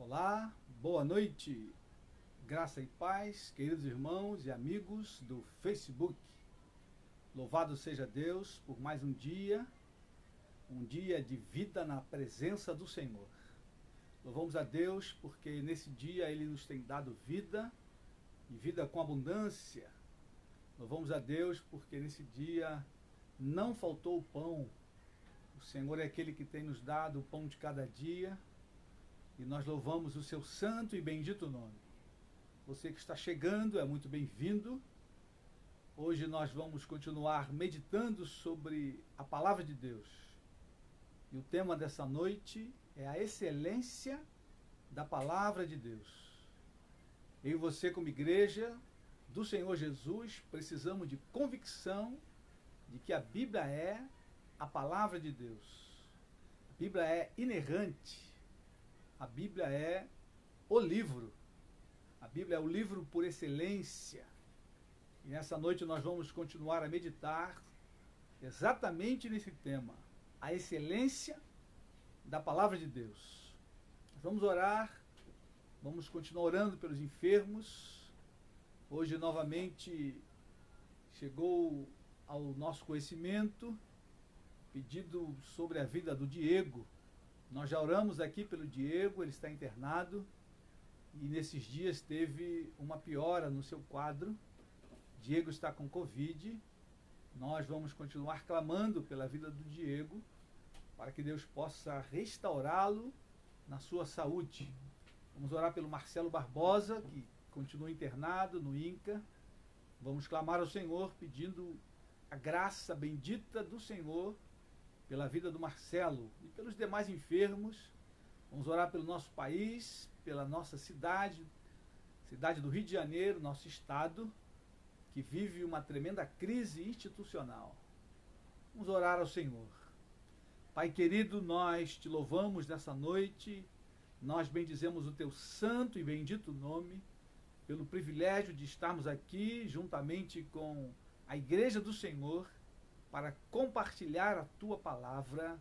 Olá, boa noite, graça e paz, queridos irmãos e amigos do Facebook. Louvado seja Deus por mais um dia de vida na presença do Senhor. Louvamos a Deus porque nesse dia Ele nos tem dado vida e vida com abundância. Louvamos a Deus porque nesse dia não faltou o pão. O Senhor é aquele que tem nos dado o pão de cada dia. E nós louvamos o seu santo e bendito nome. Você que está chegando é muito bem-vindo. Hoje nós vamos continuar meditando sobre a palavra de Deus. E o tema dessa noite é a excelência da palavra de Deus. Eu e você, como igreja do Senhor Jesus, precisamos de convicção de que a Bíblia é a palavra de Deus. A Bíblia é inerrante. A Bíblia é o livro. A Bíblia é o livro por excelência. E nessa noite nós vamos continuar a meditar exatamente nesse tema, a excelência da palavra de Deus. Vamos orar, vamos continuar orando pelos enfermos. Hoje novamente chegou ao nosso conhecimento pedido sobre a vida do Diego. Nós já oramos aqui pelo Diego, ele está internado e nesses dias teve uma piora no seu quadro. Diego está com Covid. Nós vamos continuar clamando pela vida do Diego para que Deus possa restaurá-lo na sua saúde. Vamos orar pelo Marcelo Barbosa, que continua internado no INCA. Vamos clamar ao Senhor pedindo a graça bendita do Senhor pela vida do Marcelo e pelos demais enfermos. Vamos orar pelo nosso país, pela nossa cidade do Rio de Janeiro, nosso estado, que vive uma tremenda crise institucional. Vamos orar ao Senhor. Pai querido, nós te louvamos nessa noite, nós bendizemos o teu santo e bendito nome, pelo privilégio de estarmos aqui juntamente com a Igreja do Senhor, para compartilhar a tua palavra,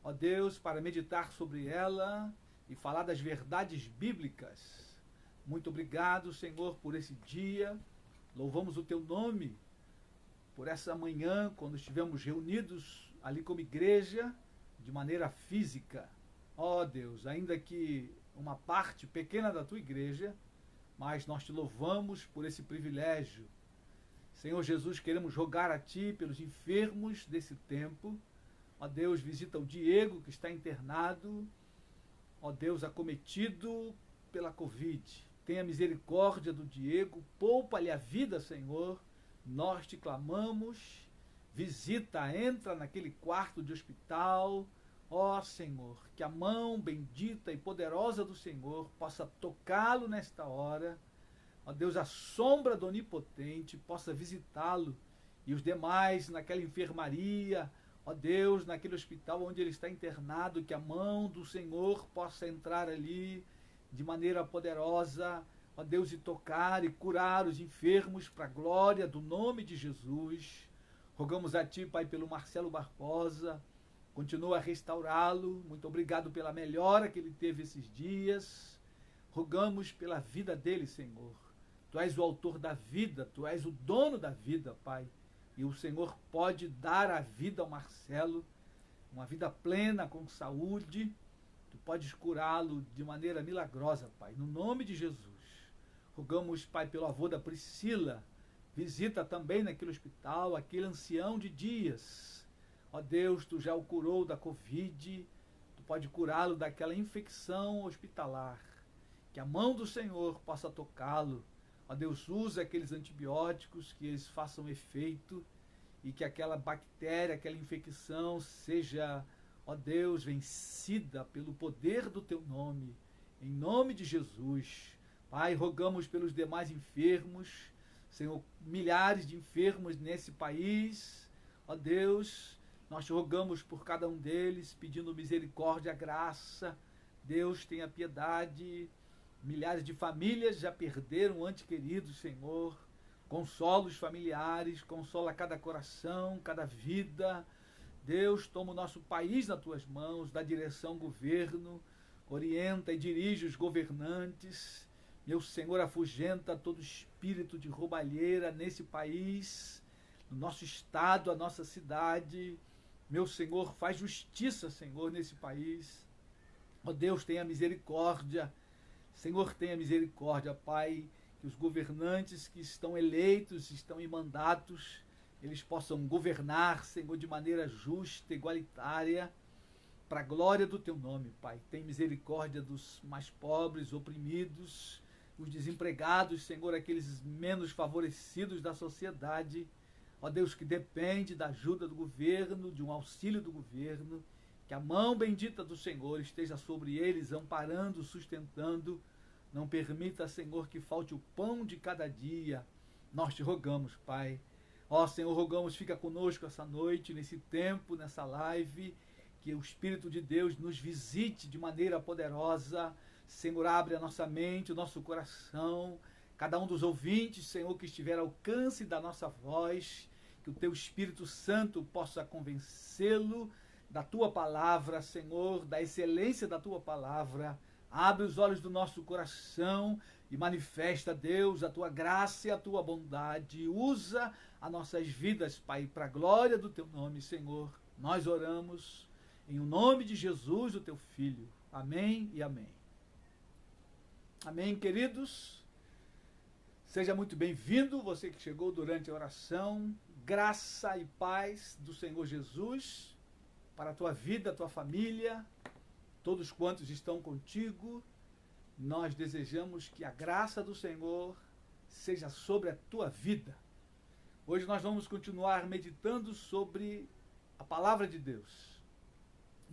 ó Deus, para meditar sobre ela e falar das verdades bíblicas. Muito obrigado, Senhor, por esse dia. Louvamos o teu nome por essa manhã, quando estivemos reunidos ali como igreja, de maneira física. Ó Deus, ainda que uma parte pequena da tua igreja, mas nós te louvamos por esse privilégio. Senhor Jesus, queremos rogar a Ti pelos enfermos desse tempo. Ó Deus, visita o Diego, que está internado. Ó Deus, acometido pela Covid. Tenha misericórdia do Diego, poupa-lhe a vida, Senhor. Nós te clamamos. Visita, entra naquele quarto de hospital. Ó Senhor, que a mão bendita e poderosa do Senhor possa tocá-lo nesta hora. Ó Deus, a sombra do Onipotente possa visitá-lo e os demais naquela enfermaria, ó Deus, naquele hospital onde ele está internado, que a mão do Senhor possa entrar ali de maneira poderosa, ó Deus, e tocar e curar os enfermos para a glória do nome de Jesus. Rogamos a Ti, Pai, pelo Marcelo Barbosa, continua a restaurá-lo, muito obrigado pela melhora que ele teve esses dias. Rogamos pela vida dele, Senhor. Tu és o autor da vida, Tu és o dono da vida, Pai. E o Senhor pode dar a vida ao Marcelo, uma vida plena, com saúde. Tu podes curá-lo de maneira milagrosa, Pai, no nome de Jesus. Rogamos, Pai, pelo avô da Priscila. Visita também naquele hospital, aquele ancião de dias. Ó Deus, Tu já o curou da Covid. Tu pode curá-lo daquela infecção hospitalar. Que a mão do Senhor possa tocá-lo. Ó Deus, usa aqueles antibióticos, que eles façam efeito e que aquela bactéria, aquela infecção seja, ó Deus, vencida pelo poder do Teu nome, em nome de Jesus. Pai, rogamos pelos demais enfermos, Senhor, milhares de enfermos nesse país, ó Deus, nós te rogamos por cada um deles, pedindo misericórdia, graça. Deus, tenha piedade. Milhares de famílias já perderam entes queridos, Senhor. Consola os familiares, consola cada coração, cada vida. Deus, toma o nosso país nas Tuas mãos, dá direção ao governo. orienta e dirige os governantes. Meu Senhor, afugenta todo espírito de roubalheira nesse país, no nosso estado, a nossa cidade. Meu Senhor, faz justiça, Senhor, nesse país. Ó Deus, tenha misericórdia. Senhor, tenha misericórdia, Pai, que os governantes que estão eleitos, estão em mandatos, eles possam governar, Senhor, de maneira justa, igualitária, para a glória do Teu nome, Pai. Tem misericórdia dos mais pobres, oprimidos, os desempregados, Senhor, aqueles menos favorecidos da sociedade. Ó Deus, que depende da ajuda do governo, de um auxílio do governo, que a mão bendita do Senhor esteja sobre eles, amparando, sustentando. Não permita, Senhor, que falte o pão de cada dia. Nós te rogamos, Pai. Ó Senhor, rogamos, fica conosco essa noite, nesse tempo, nessa live, que o Espírito de Deus nos visite de maneira poderosa. Senhor, abre a nossa mente, o nosso coração, cada um dos ouvintes, Senhor, que estiver ao alcance da nossa voz, que o Teu Espírito Santo possa convencê-lo da Tua palavra, Senhor, da excelência da Tua palavra. Abre os olhos do nosso coração e manifesta, Deus, a Tua graça e a Tua bondade. Usa as nossas vidas, Pai, para a glória do Teu nome, Senhor. Nós oramos em nome de Jesus, o Teu Filho. Amém e amém. Amém, queridos. Seja muito bem-vindo, você que chegou durante a oração. Graça e paz do Senhor Jesus para a tua vida, a tua família, todos quantos estão contigo. Nós desejamos que a graça do Senhor seja sobre a tua vida. Hoje nós vamos continuar meditando sobre a palavra de Deus.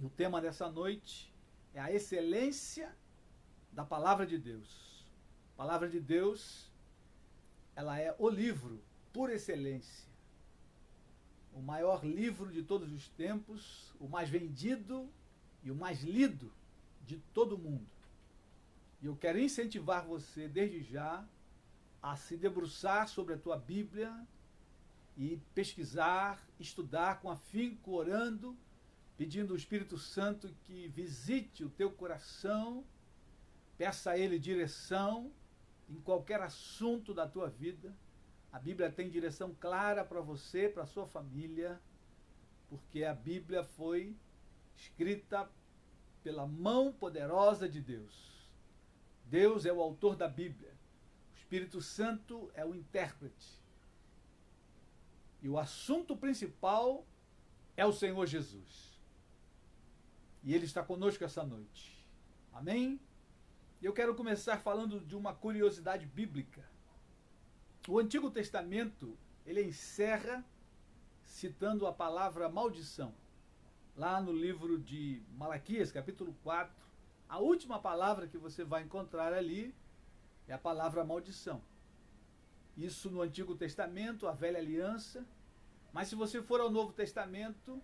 E o tema dessa noite é a excelência da palavra de Deus. A palavra de Deus, ela é o livro por excelência. O maior livro de todos os tempos, o mais vendido e o mais lido de todo o mundo. E eu quero incentivar você, desde já, a se debruçar sobre a tua Bíblia e pesquisar, estudar com afinco, orando, pedindo ao Espírito Santo que visite o teu coração, peça a Ele direção em qualquer assunto da tua vida. A Bíblia tem direção clara para você, para a sua família, porque a Bíblia foi escrita pela mão poderosa de Deus. Deus é o autor da Bíblia. O Espírito Santo é o intérprete. E o assunto principal é o Senhor Jesus. E Ele está conosco essa noite. Amém? E eu quero começar falando de uma curiosidade bíblica. O Antigo Testamento, ele encerra citando a palavra maldição. Lá no livro de Malaquias, capítulo 4, a última palavra que você vai encontrar ali é a palavra maldição. Isso no Antigo Testamento, a Velha Aliança. Mas se você for ao Novo Testamento,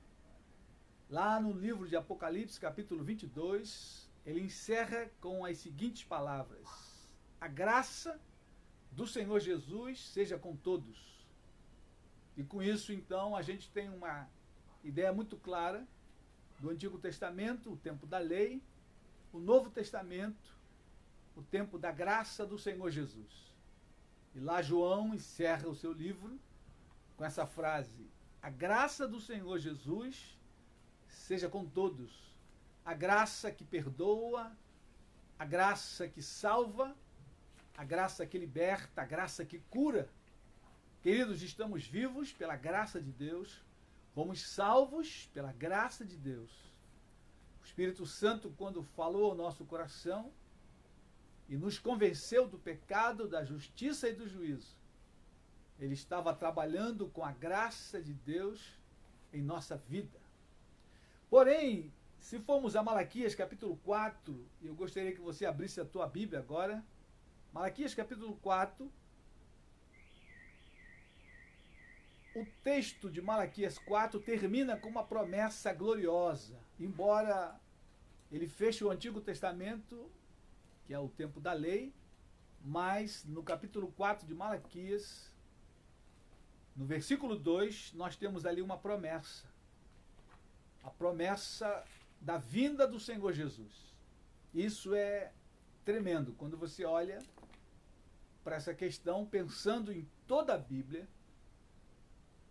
lá no livro de Apocalipse, capítulo 22, ele encerra com as seguintes palavras: a graça do Senhor Jesus seja com todos. E com isso, então, a gente tem uma ideia muito clara do Antigo Testamento, o tempo da lei, o Novo Testamento, o tempo da graça do Senhor Jesus. E lá João encerra o seu livro com essa frase: a graça do Senhor Jesus seja com todos. A graça que perdoa, a graça que salva, a graça que liberta, a graça que cura. Queridos, estamos vivos pela graça de Deus, fomos salvos pela graça de Deus. O Espírito Santo, quando falou ao nosso coração e nos convenceu do pecado, da justiça e do juízo, Ele estava trabalhando com a graça de Deus em nossa vida. Porém, se formos a Malaquias capítulo 4, e eu gostaria que você abrisse a tua Bíblia agora, Malaquias capítulo 4, o texto de Malaquias 4 termina com uma promessa gloriosa. Embora ele feche o Antigo Testamento, que é o tempo da lei, mas no capítulo 4 de Malaquias, no versículo 2, nós temos ali uma promessa. A promessa da vinda do Senhor Jesus. Isso é tremendo. Quando você olha para essa questão, pensando em toda a Bíblia,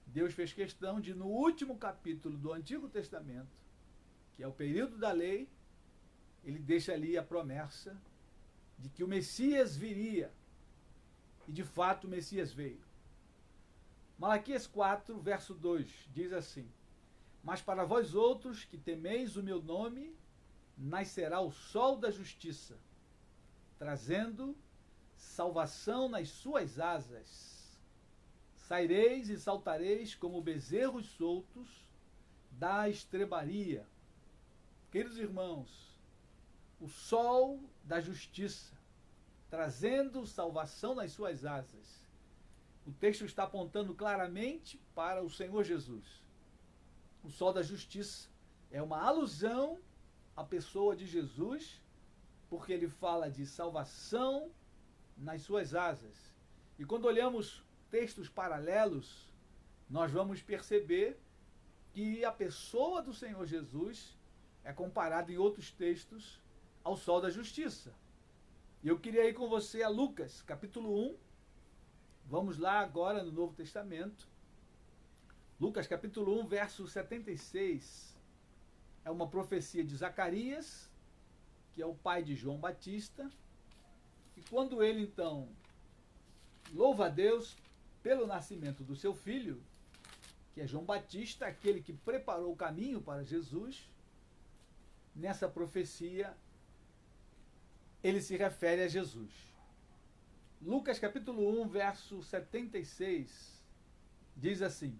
Deus fez questão de, no último capítulo do Antigo Testamento, que é o período da lei, ele deixa ali a promessa de que o Messias viria. E de fato o Messias veio. Malaquias 4, verso 2, diz assim: Mas para vós outros que temeis o meu nome, nascerá o sol da justiça, trazendo salvação nas suas asas. Saireis e saltareis como bezerros soltos da estrebaria. Queridos irmãos, o sol da justiça, trazendo salvação nas suas asas. O texto está apontando claramente para o Senhor Jesus. O sol da justiça é uma alusão à pessoa de Jesus, porque ele fala de salvação nas suas asas. E quando olhamos textos paralelos, nós vamos perceber que a pessoa do Senhor Jesus é comparada em outros textos ao sol da justiça. E eu queria ir com você a Lucas, capítulo 1. Vamos lá agora no Novo Testamento. Lucas, capítulo 1, verso 76. É uma profecia de Zacarias, que é o pai de João Batista. E quando ele, então, louva a Deus pelo nascimento do seu filho, que é João Batista, aquele que preparou o caminho para Jesus, nessa profecia ele se refere a Jesus. Lucas capítulo 1, verso 76, diz assim: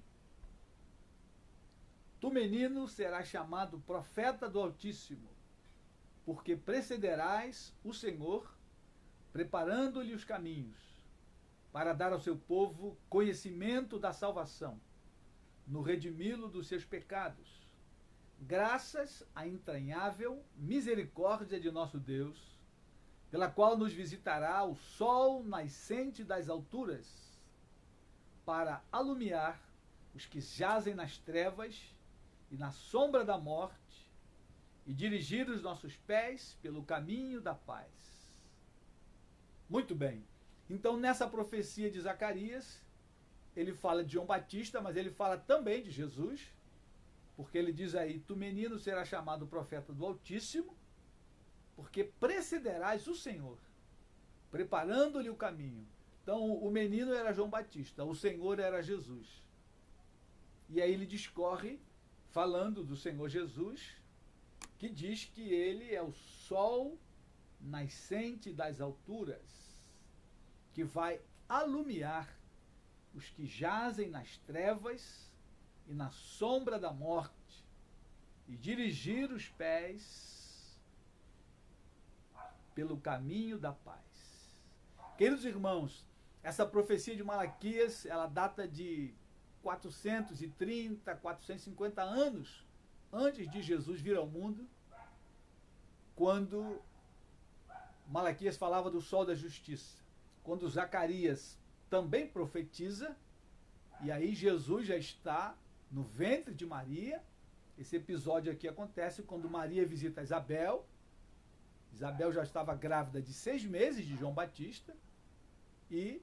Tu, menino, serás chamado profeta do Altíssimo, porque precederás o Senhor, preparando-lhe os caminhos, para dar ao seu povo conhecimento da salvação, no redimi-lo dos seus pecados, graças à entranhável misericórdia de nosso Deus, pela qual nos visitará o sol nascente das alturas, para alumiar os que jazem nas trevas e na sombra da morte, e dirigir os nossos pés pelo caminho da paz. Muito bem. Então, nessa profecia de Zacarias, ele fala de João Batista, mas ele fala também de Jesus, porque ele diz aí: Tu, menino, será chamado profeta do Altíssimo, porque precederás o Senhor, preparando-lhe o caminho. Então, o menino era João Batista, o Senhor era Jesus. E aí ele discorre, falando do Senhor Jesus, que diz que ele é o sol nascente das alturas, que vai alumiar os que jazem nas trevas e na sombra da morte, e dirigir os pés pelo caminho da paz. Queridos irmãos, essa profecia de Malaquias, ela data de 430, 450 anos antes de Jesus vir ao mundo, quando Malaquias falava do sol da justiça. Quando Zacarias também profetiza, e aí Jesus já está no ventre de Maria. Esse episódio aqui acontece quando Maria visita Isabel. Isabel já estava grávida de 6 meses de João Batista, e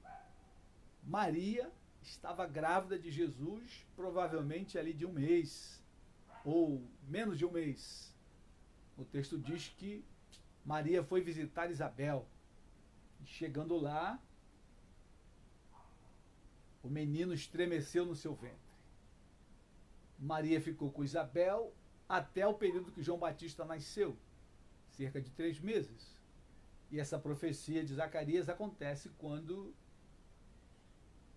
Maria estava grávida de Jesus, provavelmente ali de 1 mês, ou menos de 1 mês. O texto diz que Maria foi visitar Isabel, e chegando lá, o menino estremeceu no seu ventre. Maria ficou com Isabel até o período que João Batista nasceu, cerca de 3 meses. E essa profecia de Zacarias acontece quando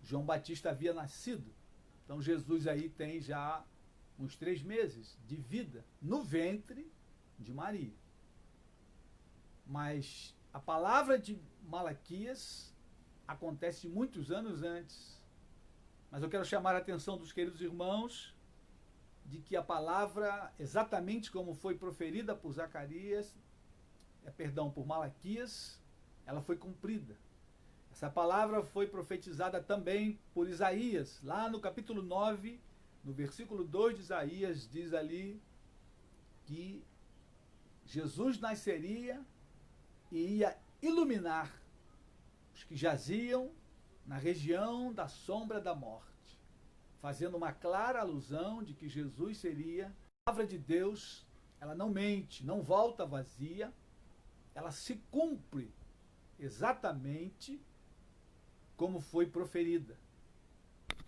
João Batista havia nascido. Então Jesus aí tem já uns 3 meses de vida no ventre de Maria. Mas a palavra de Malaquias acontece muitos anos antes. Mas eu quero chamar a atenção dos queridos irmãos de que a palavra, exatamente como foi proferida por Zacarias, por Malaquias, ela foi cumprida. Essa palavra foi profetizada também por Isaías, lá no capítulo 9, no versículo 2 de Isaías, diz ali que Jesus nasceria e ia iluminar os que jaziam na região da sombra da morte, fazendo uma clara alusão de que Jesus seria a palavra de Deus. Ela não mente, não volta vazia, ela se cumpre exatamente como foi proferida.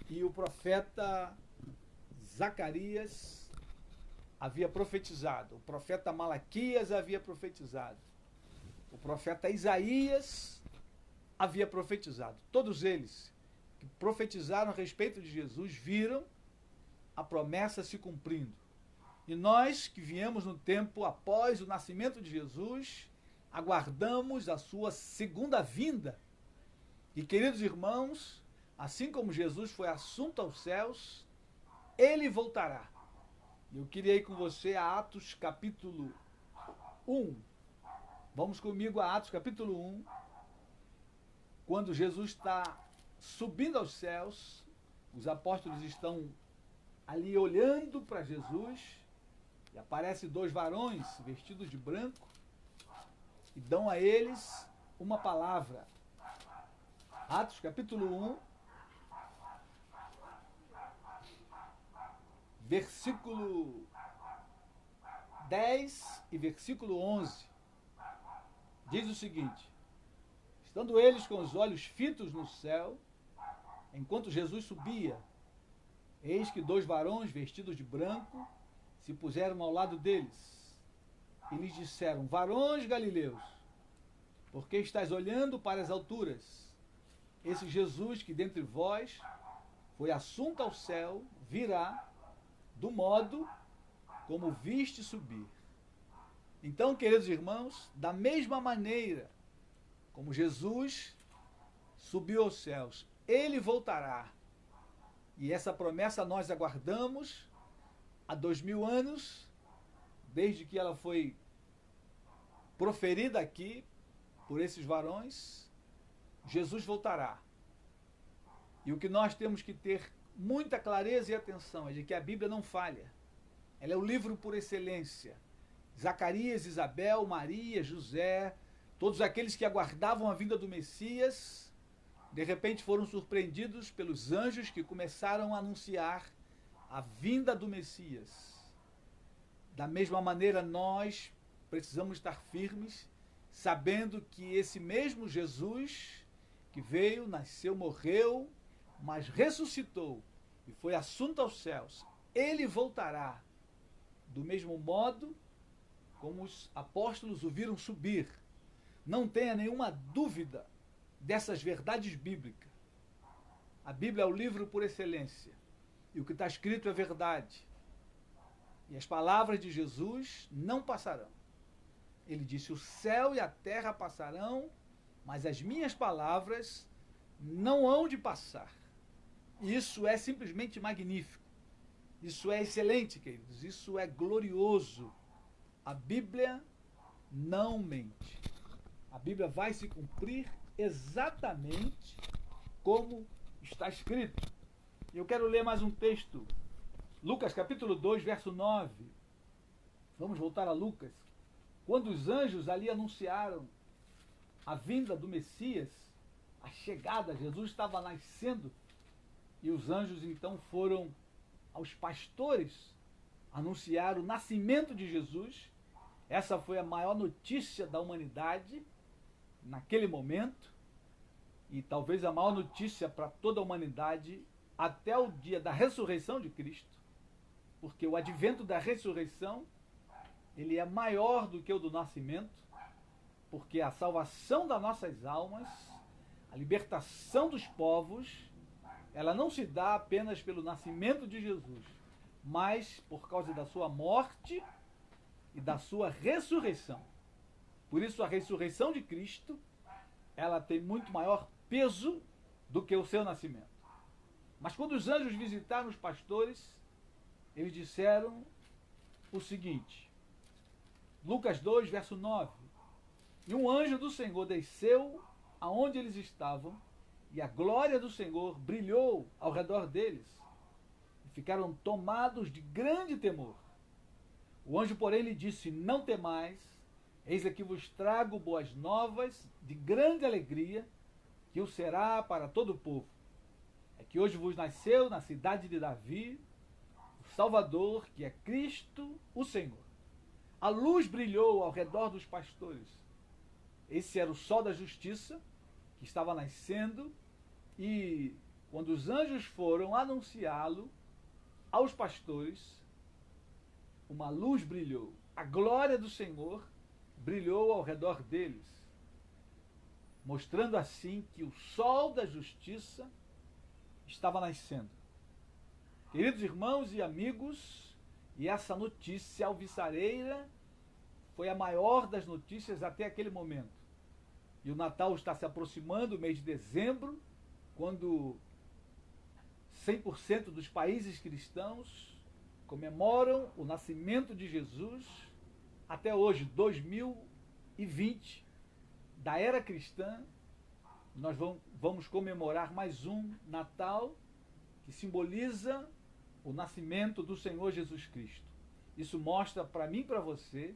E o profeta Zacarias havia profetizado, o profeta Malaquias havia profetizado, o profeta Isaías havia profetizado. Todos eles que profetizaram a respeito de Jesus viram a promessa se cumprindo. E nós que viemos no tempo após o nascimento de Jesus, aguardamos a sua segunda vinda. E, queridos irmãos, assim como Jesus foi assunto aos céus, ele voltará. Eu queria ir com você a Atos capítulo 1. Vamos comigo a Atos capítulo 1, quando Jesus está subindo aos céus, os apóstolos estão ali olhando para Jesus, e aparecem dois varões vestidos de branco e dão a eles uma palavra. Atos capítulo 1, versículo 10 e versículo 11. Diz o seguinte: estando eles com os olhos fitos no céu, enquanto Jesus subia, eis que dois varões vestidos de branco se puseram ao lado deles e lhes disseram: varões galileus, por que estáis olhando para as alturas? Esse Jesus que dentre vós foi assunto ao céu, virá do modo como viste subir. Então, queridos irmãos, da mesma maneira como Jesus subiu aos céus, ele voltará. E essa promessa nós aguardamos há 2000 anos, desde que ela foi proferida aqui por esses varões. Jesus voltará. E o que nós temos que ter muita clareza e atenção é de que a Bíblia não falha. Ela é o livro por excelência. Zacarias, Isabel, Maria, José, todos aqueles que aguardavam a vinda do Messias, de repente foram surpreendidos pelos anjos que começaram a anunciar a vinda do Messias. Da mesma maneira, nós precisamos estar firmes, sabendo que esse mesmo Jesus que veio, nasceu, morreu, mas ressuscitou e foi assunto aos céus, ele voltará do mesmo modo como os apóstolos o viram subir. Não tenha nenhuma dúvida dessas verdades bíblicas. A Bíblia é o livro por excelência. E o que está escrito é verdade. E as palavras de Jesus não passarão. Ele disse: o céu e a terra passarão, mas as minhas palavras não hão de passar. Isso é simplesmente magnífico. Isso é excelente, queridos. Isso é glorioso. A Bíblia não mente. A Bíblia vai se cumprir exatamente como está escrito. Eu quero ler mais um texto. Lucas capítulo 2, verso 9. Vamos voltar a Lucas. Quando os anjos ali anunciaram a vinda do Messias, a chegada, Jesus estava nascendo, e os anjos então foram aos pastores anunciar o nascimento de Jesus. Essa foi a maior notícia da humanidade naquele momento, e talvez a maior notícia para toda a humanidade até o dia da ressurreição de Cristo, porque o advento da ressurreição, ele é maior do que o do nascimento, porque a salvação das nossas almas, a libertação dos povos, ela não se dá apenas pelo nascimento de Jesus, mas por causa da sua morte e da sua ressurreição. Por isso a ressurreição de Cristo, ela tem muito maior peso do que o seu nascimento. Mas quando os anjos visitaram os pastores, eles disseram o seguinte, Lucas 2, verso 9, e um anjo do Senhor desceu aonde eles estavam, e a glória do Senhor brilhou ao redor deles, e ficaram tomados de grande temor. O anjo, porém, lhe disse: não temais, eis aqui vos trago boas novas de grande alegria, que o será para todo o povo. É que hoje vos nasceu na cidade de Davi o Salvador, que é Cristo o Senhor. A luz brilhou ao redor dos pastores. Esse era o sol da justiça que estava nascendo, e quando os anjos foram anunciá-lo aos pastores, uma luz brilhou. A glória do Senhor brilhou ao redor deles, mostrando assim que o sol da justiça estava nascendo. Queridos irmãos e amigos, e essa notícia alvissareira foi a maior das notícias até aquele momento. E o Natal está se aproximando, o mês de dezembro, quando 100% dos países cristãos comemoram o nascimento de Jesus. Até hoje, 2020, da era cristã, nós vamos comemorar mais um Natal que simboliza o nascimento do Senhor Jesus Cristo. Isso mostra para mim e para você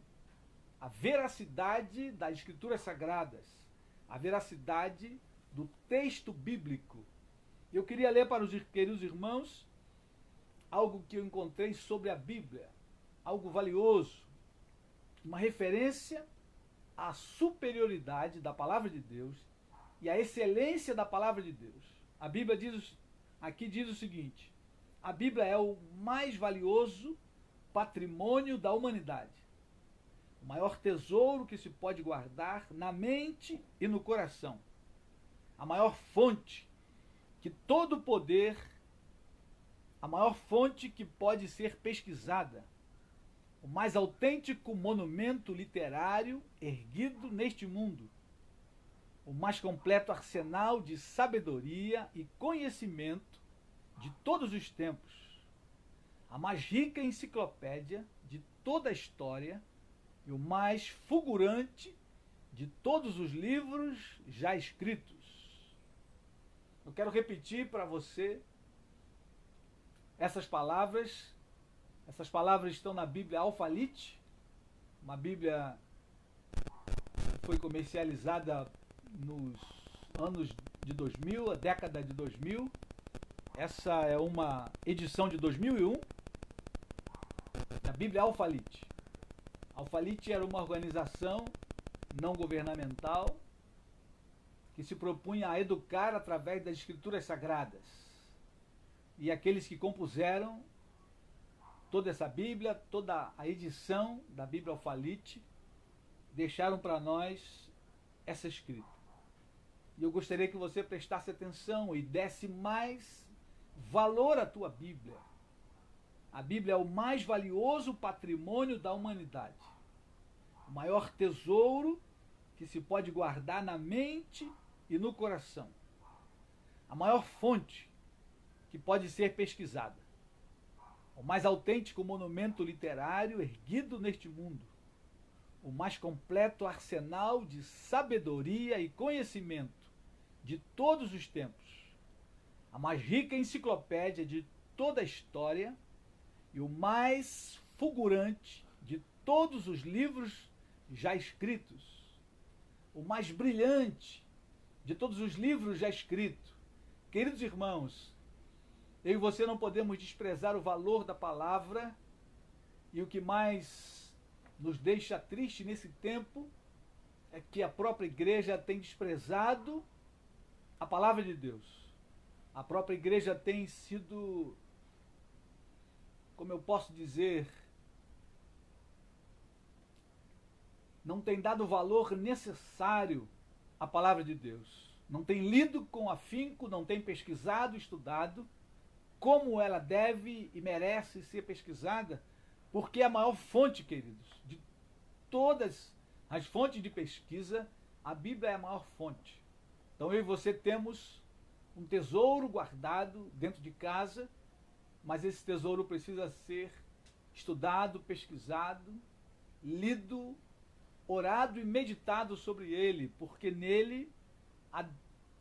a veracidade das Escrituras Sagradas, a veracidade do texto bíblico. Eu queria ler para os queridos irmãos algo que eu encontrei sobre a Bíblia, algo valioso, uma referência à superioridade da palavra de Deus e à excelência da palavra de Deus. A Bíblia aqui diz o seguinte: a Bíblia é o mais valioso patrimônio da humanidade, o maior tesouro que se pode guardar na mente e no coração, a maior fonte que todo poder, a maior fonte que pode ser pesquisada, o mais autêntico monumento literário erguido neste mundo, o mais completo arsenal de sabedoria e conhecimento de todos os tempos, a mais rica enciclopédia de toda a história e o mais fulgurante de todos os livros já escritos. Eu quero repetir para você essas palavras. Essas palavras estão na Bíblia Alfalite, uma Bíblia que foi comercializada nos anos de 2000, a década de 2000. Essa é uma edição de 2001, a Bíblia Alfalite. Alfalite era uma organização não governamental que se propunha a educar através das Escrituras Sagradas. E aqueles que compuseram toda essa Bíblia, toda a edição da Bíblia Alfalite, deixaram para nós essa escrita. E eu gostaria que você prestasse atenção e desse mais valor à tua Bíblia. A Bíblia é o mais valioso patrimônio da humanidade, o maior tesouro que se pode guardar na mente e no coração, a maior fonte que pode ser pesquisada, o mais autêntico monumento literário erguido neste mundo, o mais completo arsenal de sabedoria e conhecimento de todos os tempos, a mais rica enciclopédia de toda a história e o mais fulgurante de todos os livros já escritos, o mais brilhante de todos os livros já escritos. Queridos irmãos, eu e você não podemos desprezar o valor da palavra, e o que mais nos deixa triste nesse tempo é que a própria igreja tem desprezado a palavra de Deus. A própria igreja tem sido, como eu posso dizer, não tem dado o valor necessário à palavra de Deus. Não tem lido com afinco, não tem pesquisado, estudado como ela deve e merece ser pesquisada, porque é a maior fonte, queridos, de todas as fontes de pesquisa, a Bíblia é a maior fonte. Então eu e você temos um tesouro guardado dentro de casa, mas esse tesouro precisa ser estudado, pesquisado, lido, orado e meditado sobre ele, porque nele há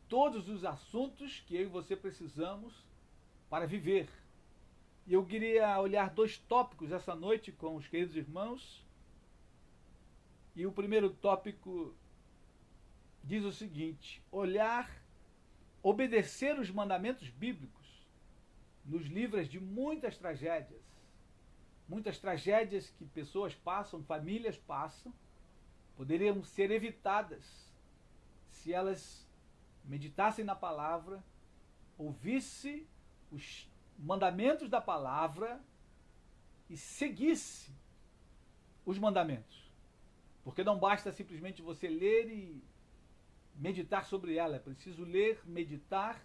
todos os assuntos que eu e você precisamos para viver. E eu queria olhar dois tópicos essa noite com os queridos irmãos. E o primeiro tópico diz o seguinte: obedecer os mandamentos bíblicos nos livra de muitas tragédias. Muitas tragédias que pessoas passam, famílias passam, poderiam ser evitadas se elas meditassem na palavra, ouvissem os mandamentos da palavra e seguissem os mandamentos. Porque não basta simplesmente você ler e meditar sobre ela, é preciso ler, meditar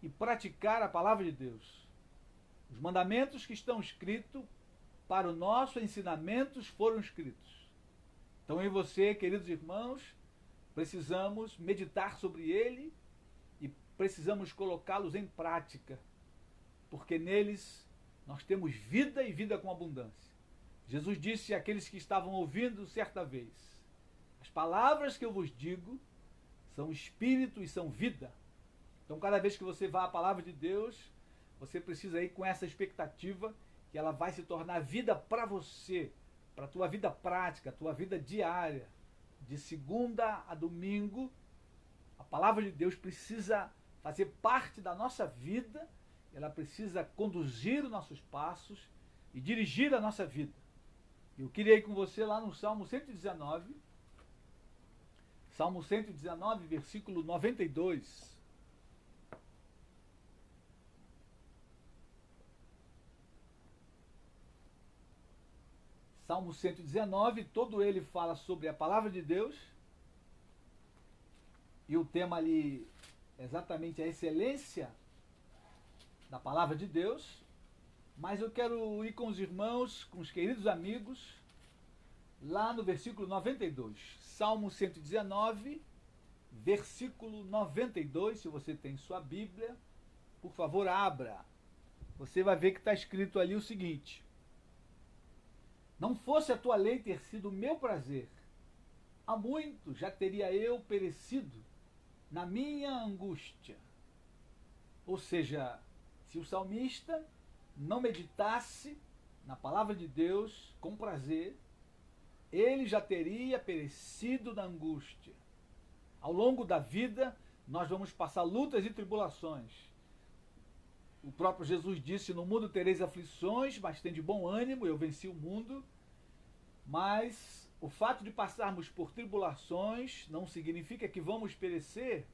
e praticar a palavra de Deus. Os mandamentos que estão escritos para o nosso ensinamento foram escritos. Então eu e você, queridos irmãos, precisamos meditar sobre ele e precisamos colocá-los em prática, porque neles nós temos vida e vida com abundância. Jesus disse àqueles que estavam ouvindo certa vez: as palavras que eu vos digo são espírito e são vida. Então, cada vez que você vá à palavra de Deus, você precisa ir com essa expectativa que ela vai se tornar vida para você, para a tua vida prática, a tua vida diária. De segunda a domingo, a palavra de Deus precisa fazer parte da nossa vida, ela precisa conduzir os nossos passos e dirigir a nossa vida. Eu queria ir com você lá no Salmo 119, Salmo 119, versículo 92. Salmo 119, todo ele fala sobre a palavra de Deus. E o tema ali é exatamente a excelência da palavra de Deus. Mas eu quero ir com os irmãos, com os queridos amigos, lá no versículo 92. Salmo 119, versículo 92. Se você tem sua Bíblia, por favor, abra. Você vai ver que está escrito ali o seguinte: não fosse a tua lei ter sido o meu prazer, há muito já teria eu perecido na minha angústia. Ou seja, se o salmista não meditasse na palavra de Deus com prazer, ele já teria perecido na angústia. Ao longo da vida, nós vamos passar lutas e tribulações. O próprio Jesus disse: no mundo tereis aflições, mas tende bom ânimo, eu venci o mundo. Mas o fato de passarmos por tribulações não significa que vamos perecer.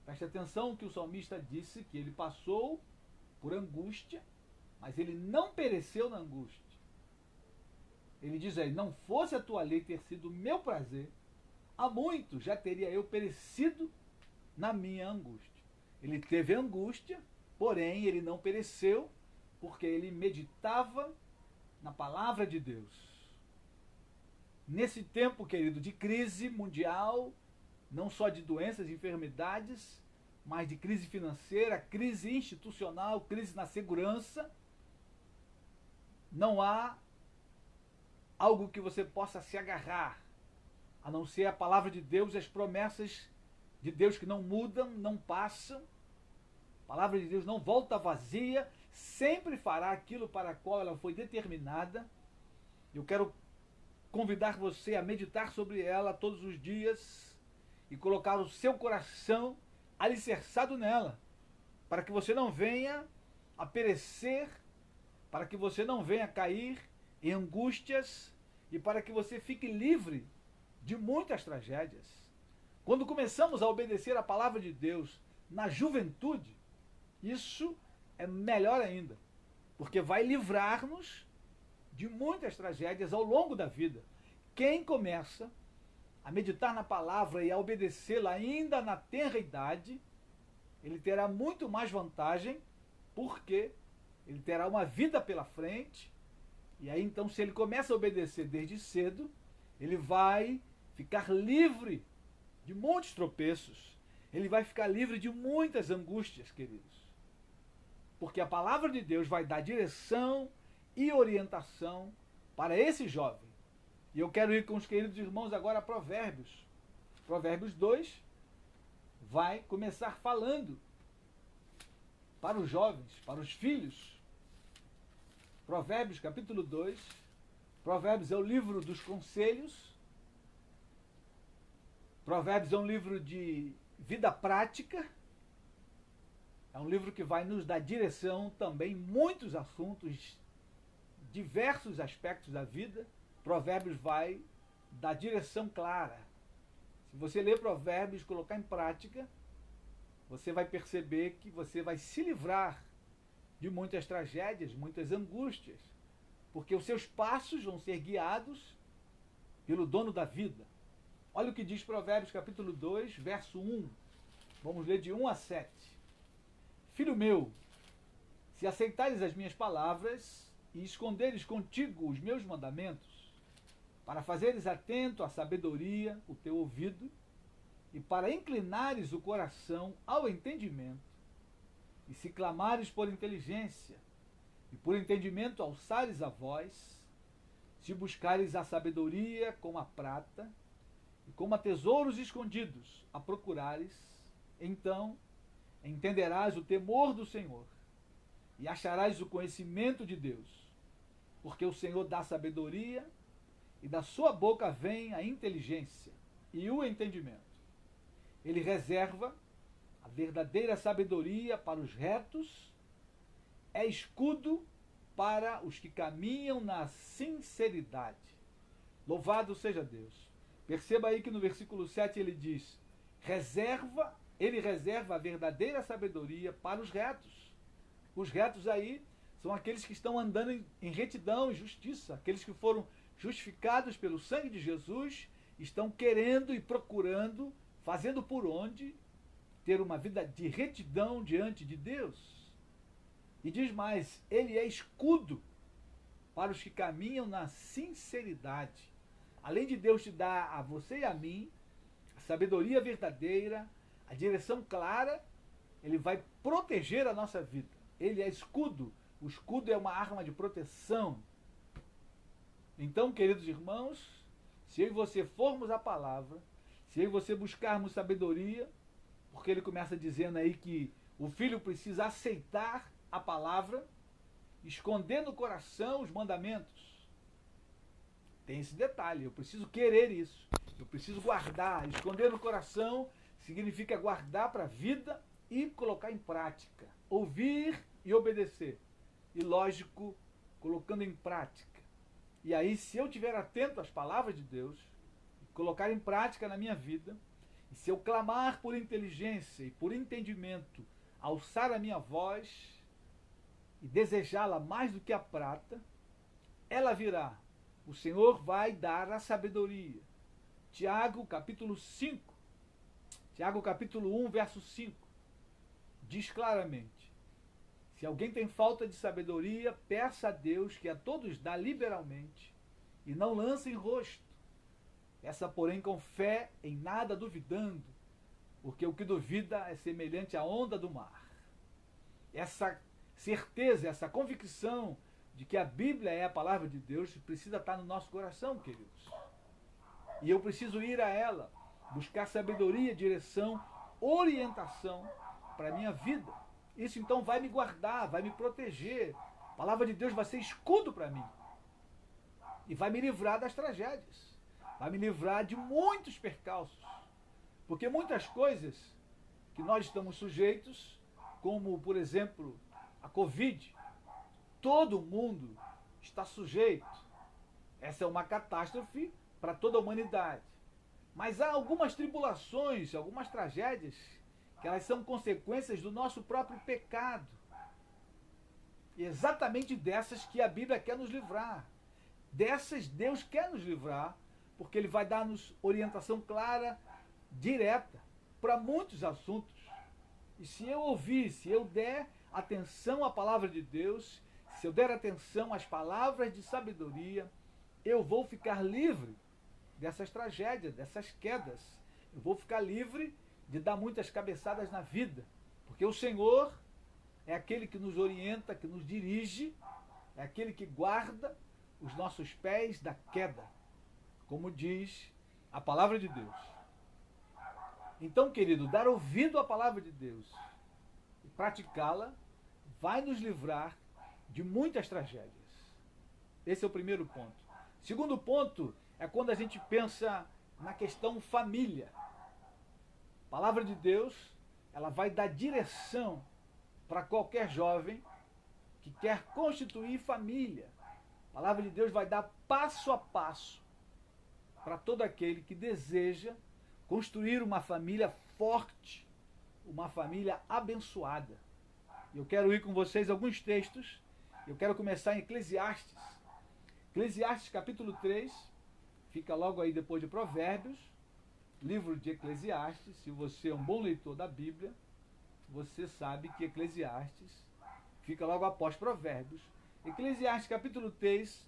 Preste atenção que o salmista disse que ele passou por angústia, mas ele não pereceu na angústia. Ele diz aí: não fosse a tua lei ter sido o meu prazer, há muito já teria eu perecido na minha angústia. Ele teve angústia, porém ele não pereceu, porque ele meditava na palavra de Deus. Nesse tempo, querido, de crise mundial, não só de doenças e enfermidades, mas de crise financeira, crise institucional, crise na segurança, não há algo que você possa se agarrar, a não ser a palavra de Deus e as promessas de Deus que não mudam, não passam. A palavra de Deus não volta vazia, sempre fará aquilo para o qual ela foi determinada. Eu quero convidar você a meditar sobre ela todos os dias e colocar o seu coração alicerçado nela, para que você não venha a perecer, para que você não venha a cair em angústias e para que você fique livre de muitas tragédias. Quando começamos a obedecer a palavra de Deus na juventude, isso é melhor ainda, porque vai livrar-nos de muitas tragédias ao longo da vida. Quem começa a meditar na palavra e a obedecê-la ainda na tenra idade, ele terá muito mais vantagem, porque ele terá uma vida pela frente. E aí então, se ele começa a obedecer desde cedo, ele vai ficar livre de muitos tropeços, ele vai ficar livre de muitas angústias, queridos, porque a palavra de Deus vai dar direção e orientação para esse jovem. E eu quero ir com os queridos irmãos agora a Provérbios. Provérbios 2 vai começar falando para os jovens, para os filhos, Provérbios capítulo 2. Provérbios é o livro dos conselhos. Provérbios é um livro de vida prática. É um livro que vai nos dar direção também em muitos assuntos, diversos aspectos da vida. Provérbios vai dar direção clara. Se você ler Provérbios e colocar em prática, você vai perceber que você vai se livrar de muitas tragédias, muitas angústias, porque os seus passos vão ser guiados pelo dono da vida. Olha o que diz Provérbios capítulo 2, verso 1. Vamos ler de 1 a 7. Filho meu, se aceitares as minhas palavras e esconderes contigo os meus mandamentos, para fazeres atento à sabedoria o teu ouvido, e para inclinares o coração ao entendimento, e se clamares por inteligência, e por entendimento alçares a voz, se buscares a sabedoria como a prata, e como a tesouros escondidos a procurares, então entenderás o temor do Senhor, e acharás o conhecimento de Deus, porque o Senhor dá sabedoria, e da sua boca vem a inteligência e o entendimento. Ele reserva a verdadeira sabedoria para os retos, é escudo para os que caminham na sinceridade. Louvado seja Deus. Perceba aí que no versículo 7 ele diz, ele reserva a verdadeira sabedoria para os retos. Os retos aí são aqueles que estão andando em retidão e justiça, aqueles que foram justificados pelo sangue de Jesus, estão querendo e procurando, fazendo por onde, ter uma vida de retidão diante de Deus. E diz mais, ele é escudo para os que caminham na sinceridade. Além de Deus te dar a você e a mim a sabedoria verdadeira, a direção clara, ele vai proteger a nossa vida. Ele é escudo. O escudo é uma arma de proteção. Então, queridos irmãos, se eu e você formos à palavra, se eu e você buscarmos sabedoria, porque ele começa dizendo aí que o filho precisa aceitar a palavra, esconder no coração os mandamentos. Tem esse detalhe, eu preciso querer isso, eu preciso guardar. Esconder no coração significa guardar para a vida e colocar em prática. Ouvir e obedecer. E lógico, colocando em prática. E aí, se eu estiver atento às palavras de Deus, colocar em prática na minha vida, e se eu clamar por inteligência e por entendimento, alçar a minha voz e desejá-la mais do que a prata, ela virá. O Senhor vai dar a sabedoria. Tiago capítulo 5, Tiago capítulo 1, verso 5, diz claramente, se alguém tem falta de sabedoria, peça a Deus que a todos dá liberalmente e não lance em rosto. Peça, porém, com fé, em nada duvidando, porque o que duvida é semelhante à onda do mar. Essa certeza, essa convicção de que a Bíblia é a palavra de Deus precisa estar no nosso coração, queridos. E eu preciso ir a ela, buscar sabedoria, direção, orientação para a minha vida. Isso então vai me guardar, vai me proteger. A palavra de Deus vai ser escudo para mim. E vai me livrar das tragédias. Vai me livrar de muitos percalços. Porque muitas coisas que nós estamos sujeitos, como por exemplo a Covid, todo mundo está sujeito. Essa é uma catástrofe para toda a humanidade. Mas há algumas tribulações, algumas tragédias, que elas são consequências do nosso próprio pecado. E exatamente dessas que a Bíblia quer nos livrar. Dessas Deus quer nos livrar, porque Ele vai dar-nos orientação clara, direta, para muitos assuntos. E se eu ouvir, se eu der atenção à palavra de Deus, se eu der atenção às palavras de sabedoria, eu vou ficar livre dessas tragédias, dessas quedas. Eu vou ficar livre de dar muitas cabeçadas na vida, porque o Senhor é aquele que nos orienta, que nos dirige, é aquele que guarda os nossos pés da queda, como diz a palavra de Deus. Então, querido, dar ouvido à palavra de Deus e praticá-la vai nos livrar de muitas tragédias. Esse é o primeiro ponto. Segundo ponto é quando a gente pensa na questão família. A palavra de Deus, ela vai dar direção para qualquer jovem que quer constituir família. A palavra de Deus vai dar passo a passo para todo aquele que deseja construir uma família forte, uma família abençoada. Eu quero ir com vocês alguns textos. Eu quero começar em Eclesiastes. Eclesiastes capítulo 3, fica logo aí depois de Provérbios, livro de Eclesiastes. Se você é um bom leitor da Bíblia, você sabe que Eclesiastes fica logo após Provérbios. Eclesiastes capítulo 3,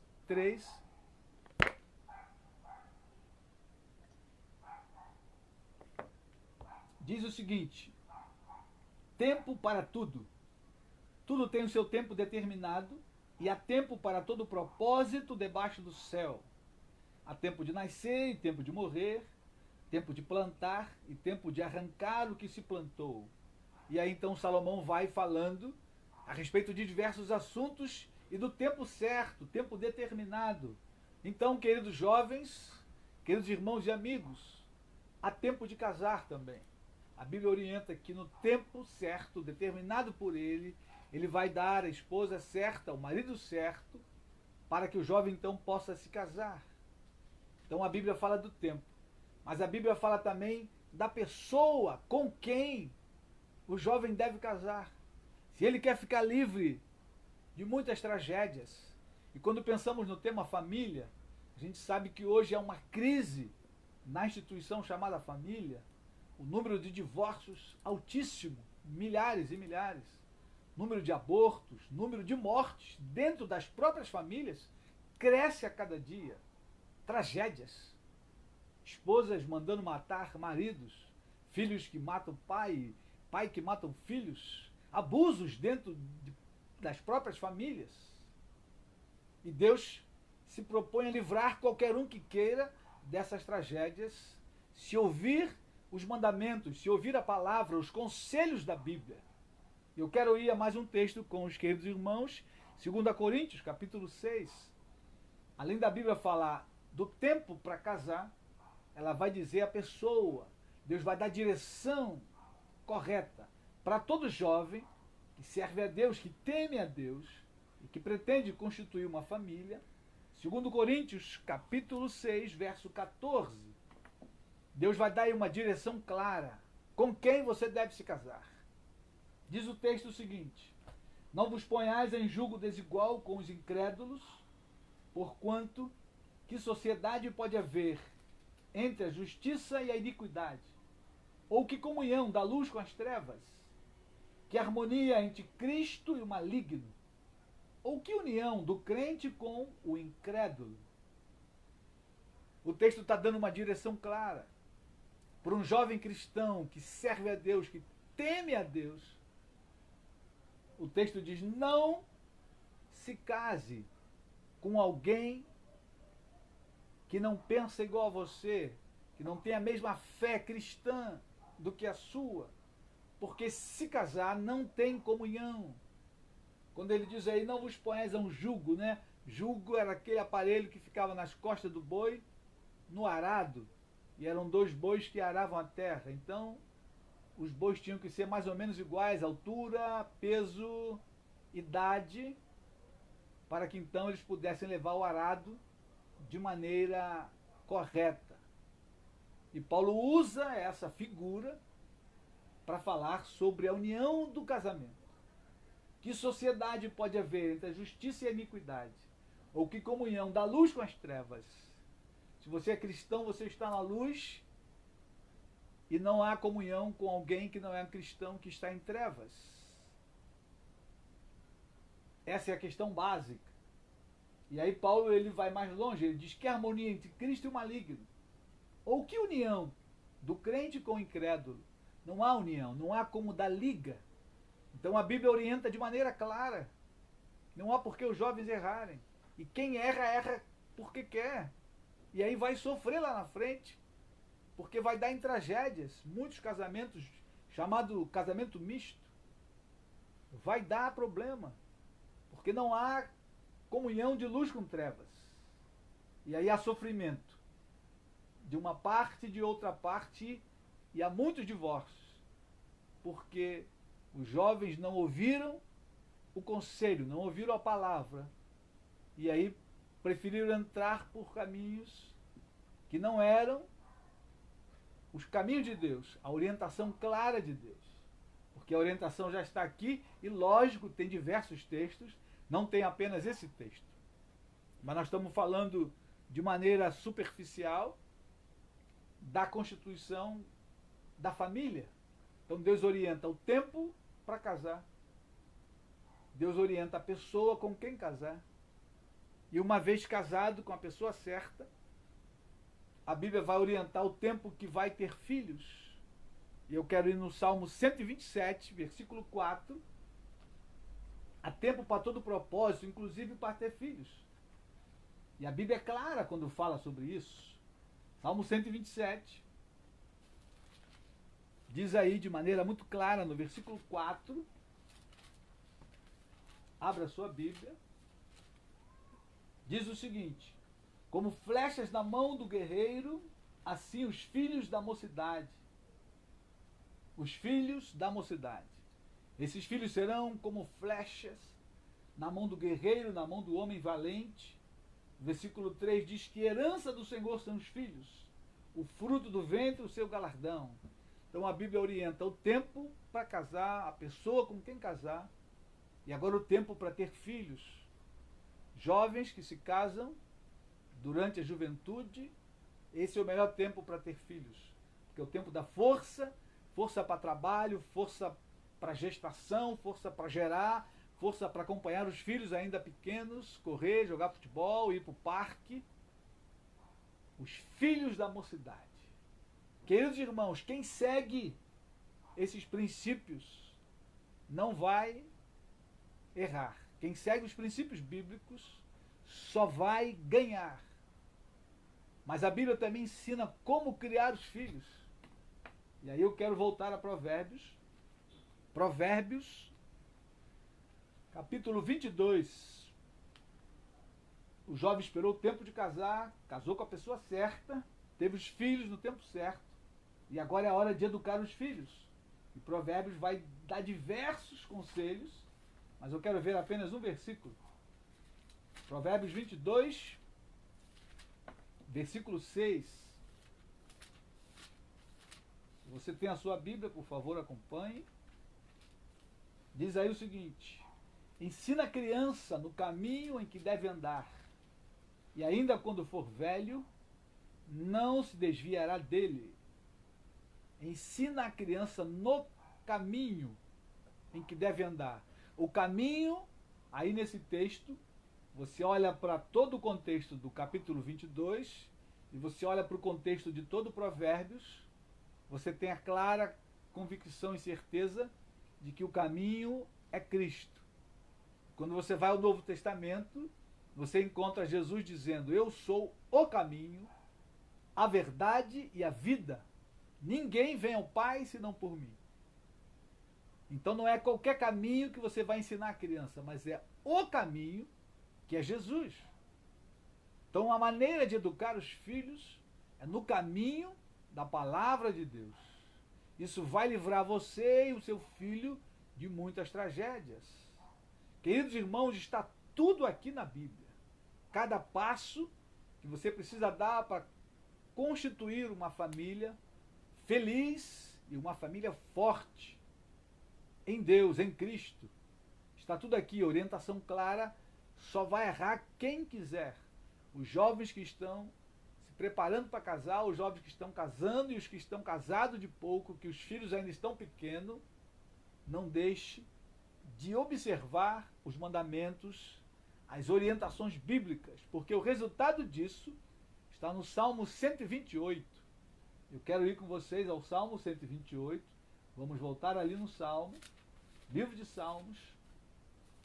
diz o seguinte: tempo para tudo. Tudo tem o seu tempo determinado, e há tempo para todo propósito debaixo do céu. Há tempo de nascer e tempo de morrer, tempo de plantar e tempo de arrancar o que se plantou. E aí então Salomão vai falando a respeito de diversos assuntos e do tempo certo, tempo determinado. Então, queridos jovens, queridos irmãos e amigos, há tempo de casar também. A Bíblia orienta que no tempo certo, determinado por ele vai dar a esposa certa, o marido certo, para que o jovem então possa se casar. Então a Bíblia fala do tempo, mas a Bíblia fala também da pessoa com quem o jovem deve casar. Se ele quer ficar livre de muitas tragédias, e quando pensamos no tema família, a gente sabe que hoje é uma crise na instituição chamada família, o número de divórcios altíssimo, milhares e milhares, número de abortos, número de mortes dentro das próprias famílias cresce a cada dia. Tragédias, esposas mandando matar maridos, filhos que matam pai que matam filhos, abusos dentro das próprias famílias. E Deus se propõe a livrar qualquer um que queira dessas tragédias, se ouvir os mandamentos, se ouvir a palavra, os conselhos da Bíblia. Eu quero ir a mais um texto com os queridos irmãos, 2 Coríntios, capítulo 6. Além da Bíblia falar do tempo para casar, ela vai dizer a pessoa. Deus vai dar direção correta para todo jovem que serve a Deus, que teme a Deus e que pretende constituir uma família. 2 Coríntios, capítulo 6, verso 14. Deus vai dar aí uma direção clara com quem você deve se casar. Diz o texto o seguinte: não vos ponhais em julgo desigual com os incrédulos, porquanto que sociedade pode haver entre a justiça e a iniquidade? Ou que comunhão da luz com as trevas? Que harmonia entre Cristo e o maligno? Ou que união do crente com o incrédulo? O texto está dando uma direção clara para um jovem cristão que serve a Deus, que teme a Deus. O texto diz: não se case com alguém que não pensa igual a você, que não tem a mesma fé cristã do que a sua, porque se casar não tem comunhão. Quando ele diz aí, não vos ponhais a um jugo, né? Jugo era aquele aparelho que ficava nas costas do boi, no arado, e eram 2 bois que aravam a terra. Então, os bois tinham que ser mais ou menos iguais, altura, peso, idade, para que então eles pudessem levar o arado de maneira correta. E Paulo usa essa figura para falar sobre a união do casamento. Que sociedade pode haver entre a justiça e a iniquidade? Ou que comunhão da luz com as trevas? Se você é cristão, você está na luz, e não há comunhão com alguém que não é um cristão, que está em trevas. Essa é a questão básica. E aí Paulo ele vai mais longe, ele diz: que harmonia entre Cristo e o maligno? Ou que união do crente com o incrédulo? Não há união, não há como dar liga. Então a Bíblia orienta de maneira clara. Não há por que os jovens errarem. E quem erra, erra porque quer. E aí vai sofrer lá na frente, porque vai dar em tragédias. Muitos casamentos, chamado casamento misto, vai dar problema, porque não há comunhão de luz com trevas. E aí há sofrimento de uma parte e de outra parte, e há muitos divórcios, porque os jovens não ouviram o conselho, não ouviram a palavra, e aí preferiram entrar por caminhos que não eram os caminhos de Deus, a orientação clara de Deus. Porque a orientação já está aqui e, lógico, tem diversos textos, não tem apenas esse texto. Mas nós estamos falando de maneira superficial da constituição da família. Então Deus orienta o tempo para casar. Deus orienta a pessoa com quem casar. E uma vez casado com a pessoa certa, a Bíblia vai orientar o tempo que vai ter filhos. E eu quero ir no Salmo 127, versículo 4. Há tempo para todo propósito, inclusive para ter filhos. E a Bíblia é clara quando fala sobre isso. Salmo 127 diz aí de maneira muito clara no versículo 4. Abra a sua Bíblia. Diz o seguinte: como flechas na mão do guerreiro, assim os filhos da mocidade. Os filhos da mocidade. Esses filhos serão como flechas na mão do guerreiro, na mão do homem valente. O versículo 3 diz que herança do Senhor são os filhos, o fruto do ventre, o seu galardão. Então a Bíblia orienta o tempo para casar, a pessoa com quem casar, e agora o tempo para ter filhos. Jovens que se casam durante a juventude, esse é o melhor tempo para ter filhos, porque é o tempo da força, força para trabalho, força para gestação, força para gerar, força para acompanhar os filhos ainda pequenos, correr, jogar futebol, ir para o parque. Os filhos da mocidade. Queridos irmãos, quem segue esses princípios não vai errar. Quem segue os princípios bíblicos só vai ganhar. Mas a Bíblia também ensina como criar os filhos. E aí eu quero voltar a Provérbios. Provérbios, capítulo 22. O jovem esperou o tempo de casar, casou com a pessoa certa, teve os filhos no tempo certo, e agora é a hora de educar os filhos. E Provérbios vai dar diversos conselhos, mas eu quero ver apenas um versículo. Provérbios 22, versículo 6. Se você tem a sua Bíblia, por favor, acompanhe. Diz aí o seguinte: ensina a criança no caminho em que deve andar, e ainda quando for velho, não se desviará dele. Ensina a criança no caminho em que deve andar. O caminho, aí nesse texto, você olha para todo o contexto do capítulo 22, e você olha para o contexto de todo o Provérbios, você tem a clara convicção e certeza de que o caminho é Cristo. Quando você vai ao Novo Testamento, você encontra Jesus dizendo: eu sou o caminho, a verdade e a vida. Ninguém vem ao Pai senão por mim. Então não é qualquer caminho que você vai ensinar a criança, mas é o caminho que é Jesus. Então a maneira de educar os filhos é no caminho da palavra de Deus. Isso vai livrar você e o seu filho de muitas tragédias. Queridos irmãos, está tudo aqui na Bíblia. Cada passo que você precisa dar para constituir uma família feliz e uma família forte em Deus, em Cristo. Está tudo aqui, orientação clara, só vai errar quem quiser. Os jovens que estão se preparando para casar, os jovens que estão casando e os que estão casados de pouco, que os filhos ainda estão pequenos, não deixe de observar os mandamentos, as orientações bíblicas, porque o resultado disso está no Salmo 128. Eu quero ir com vocês ao Salmo 128. Vamos voltar ali no Salmo, livro de Salmos,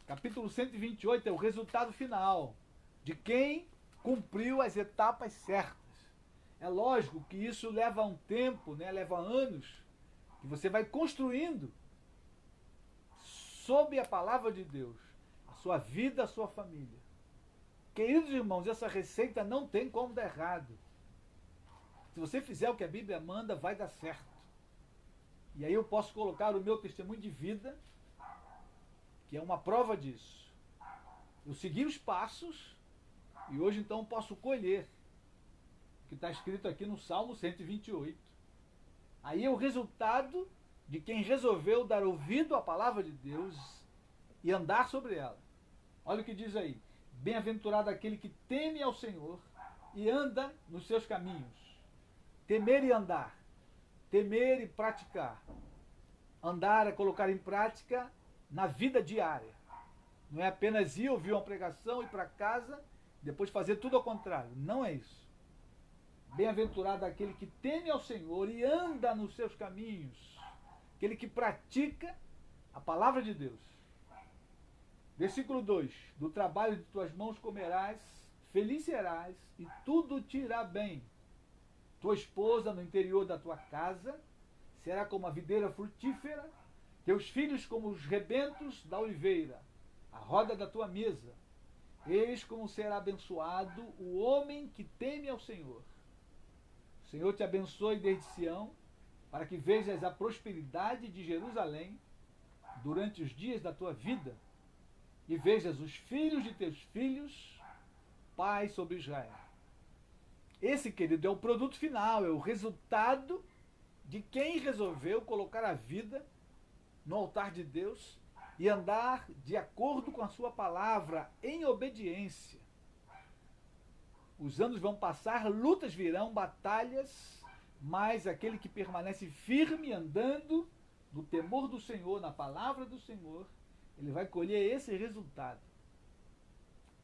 capítulo 128 é o resultado final de quem cumpriu as etapas certas. É lógico que isso leva um tempo, né? Leva anos, que você vai construindo sob a palavra de Deus a sua vida, a sua família. Queridos irmãos, essa receita não tem como dar errado. Se você fizer o que a Bíblia manda, vai dar certo. E aí eu posso colocar o meu testemunho de vida, que é uma prova disso. Eu segui os passos e hoje então posso colher o que está escrito aqui no Salmo 128. Aí é o resultado de quem resolveu dar ouvido à palavra de Deus e andar sobre ela. Olha o que diz aí. Bem-aventurado aquele que teme ao Senhor e anda nos seus caminhos. Temer e andar. Temer e praticar. Andar é colocar em prática na vida diária. Não é apenas ir ouvir uma pregação, ir para casa, depois fazer tudo ao contrário. Não é isso. Bem-aventurado aquele que teme ao Senhor e anda nos seus caminhos. Aquele que pratica a palavra de Deus. Versículo 2. Do trabalho de tuas mãos comerás, feliz serás e tudo te irá bem. Tua esposa no interior da tua casa será como a videira frutífera, teus filhos como os rebentos da oliveira, a roda da tua mesa. Eis como será abençoado o homem que teme ao Senhor. O Senhor te abençoe desde Sião, para que vejas a prosperidade de Jerusalém durante os dias da tua vida, e vejas os filhos de teus filhos, paz sobre Israel. Esse, querido, é o produto final, é o resultado de quem resolveu colocar a vida no altar de Deus e andar de acordo com a sua palavra, em obediência. Os anos vão passar, lutas virão, batalhas, mas aquele que permanece firme andando no temor do Senhor, na palavra do Senhor, ele vai colher esse resultado.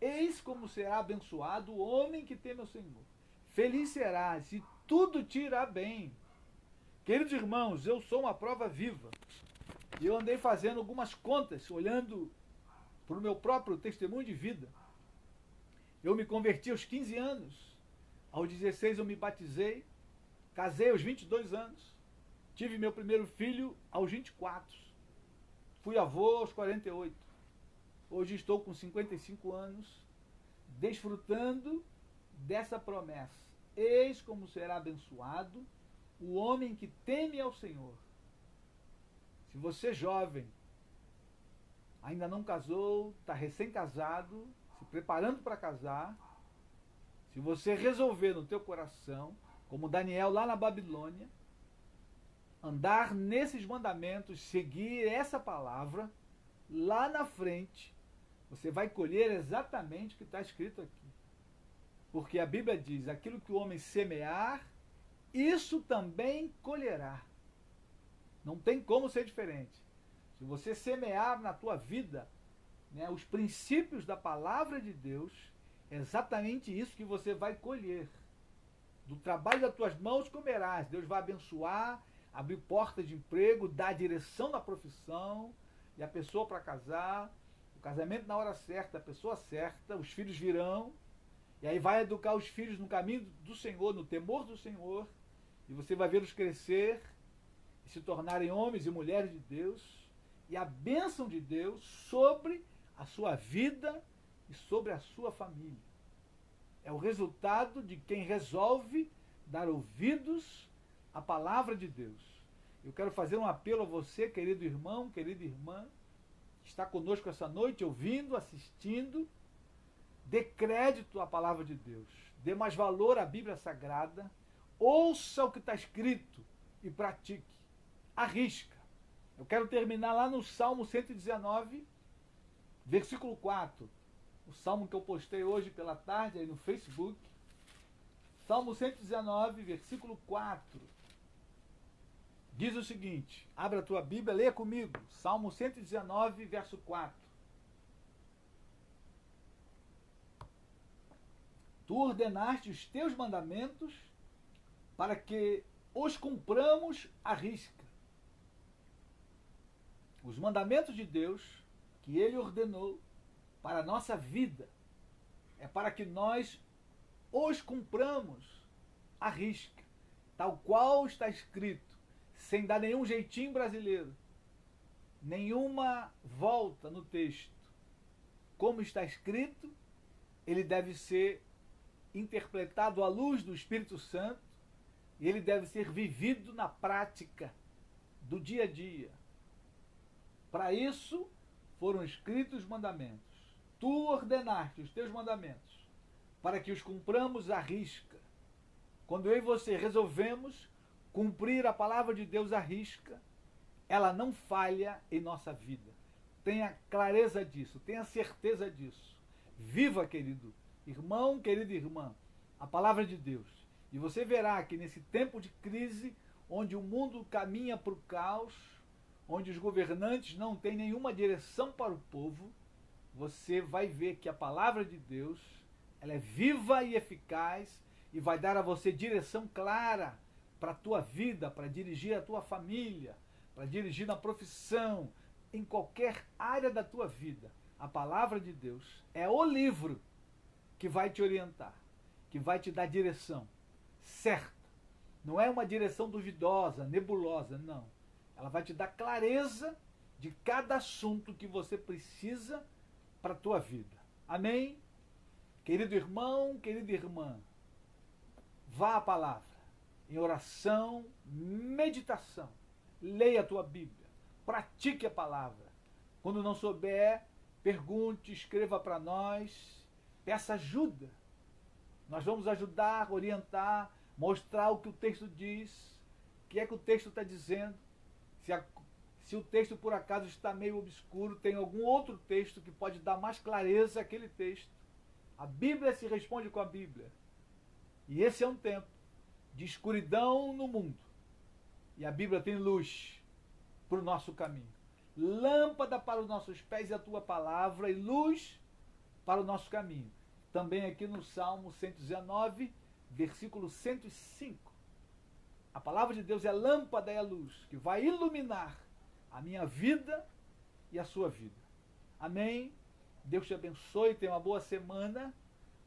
Eis como será abençoado o homem que teme ao Senhor. Feliz serás e tudo te irá bem. Queridos irmãos, eu sou uma prova viva. E eu andei fazendo algumas contas, olhando para o meu próprio testemunho de vida. Eu me converti aos 15 anos. Aos 16 eu me batizei. Casei aos 22 anos. Tive meu primeiro filho aos 24. Fui avô aos 48. Hoje estou com 55 anos, desfrutando dessa promessa. Eis como será abençoado o homem que teme ao Senhor. Se você, jovem, ainda não casou, está recém-casado, se preparando para casar, se você resolver no teu coração, como Daniel lá na Babilônia, andar nesses mandamentos, seguir essa palavra, lá na frente, você vai colher exatamente o que está escrito aqui. Porque a Bíblia diz, aquilo que o homem semear, isso também colherá. Não tem como ser diferente. Se você semear na tua vida, né, os princípios da palavra de Deus, é exatamente isso que você vai colher. Do trabalho das tuas mãos comerás. Deus vai abençoar, abrir portas de emprego, dar direção na profissão, e a pessoa para casar, o casamento na hora certa, a pessoa certa, os filhos virão, e aí vai educar os filhos no caminho do Senhor, no temor do Senhor, e você vai vê-los crescer e se tornarem homens e mulheres de Deus, e a bênção de Deus sobre a sua vida e sobre a sua família. É o resultado de quem resolve dar ouvidos à palavra de Deus. Eu quero fazer um apelo a você, querido irmão, querida irmã, que está conosco essa noite, ouvindo, assistindo. Dê crédito à palavra de Deus. Dê mais valor à Bíblia Sagrada. Ouça o que está escrito e pratique. Arrisca. Eu quero terminar lá no Salmo 119, versículo 4. O salmo que eu postei hoje pela tarde aí no Facebook. Salmo 119, versículo 4. Diz o seguinte, abra a tua Bíblia, leia comigo. Salmo 119, verso 4. Tu ordenaste os teus mandamentos para que os cumpramos à risca. Os mandamentos de Deus que Ele ordenou para a nossa vida é para que nós os cumpramos à risca, tal qual está escrito, sem dar nenhum jeitinho brasileiro, nenhuma volta no texto. Como está escrito, ele deve ser interpretado à luz do Espírito Santo e ele deve ser vivido na prática do dia a dia. Para isso foram escritos os mandamentos. Tu ordenaste os teus mandamentos para que os cumpramos à risca. Quando eu e você resolvemos cumprir a palavra de Deus à risca, ela não falha em nossa vida. Tenha clareza disso, tenha certeza disso. Viva, querido irmão, querida irmã, a palavra de Deus. E você verá que nesse tempo de crise, onde o mundo caminha para o caos, onde os governantes não têm nenhuma direção para o povo, você vai ver que a palavra de Deus, ela é viva e eficaz e vai dar a você direção clara para a tua vida, para dirigir a tua família, para dirigir na profissão, em qualquer área da tua vida. A palavra de Deus é o livro que vai te orientar, que vai te dar direção certa. Não é uma direção duvidosa, nebulosa, não. Ela vai te dar clareza de cada assunto que você precisa para a tua vida. Amém? Querido irmão, querida irmã, vá à palavra, em oração, meditação, leia a tua Bíblia, pratique a palavra. Quando não souber, pergunte, escreva para nós, peça ajuda. Nós vamos ajudar, orientar, mostrar o que o texto diz, o que é que o texto está dizendo. Se o texto por acaso está meio obscuro, tem algum outro texto que pode dar mais clareza àquele texto. A Bíblia se responde com a Bíblia. E esse é um tempo de escuridão no mundo. E a Bíblia tem luz para o nosso caminho. Lâmpada para os nossos pés é a tua palavra e luz para o nosso caminho. Também aqui no Salmo 119, versículo 105. A palavra de Deus é lâmpada e é luz, que vai iluminar a minha vida e a sua vida. Amém? Deus te abençoe, tenha uma boa semana.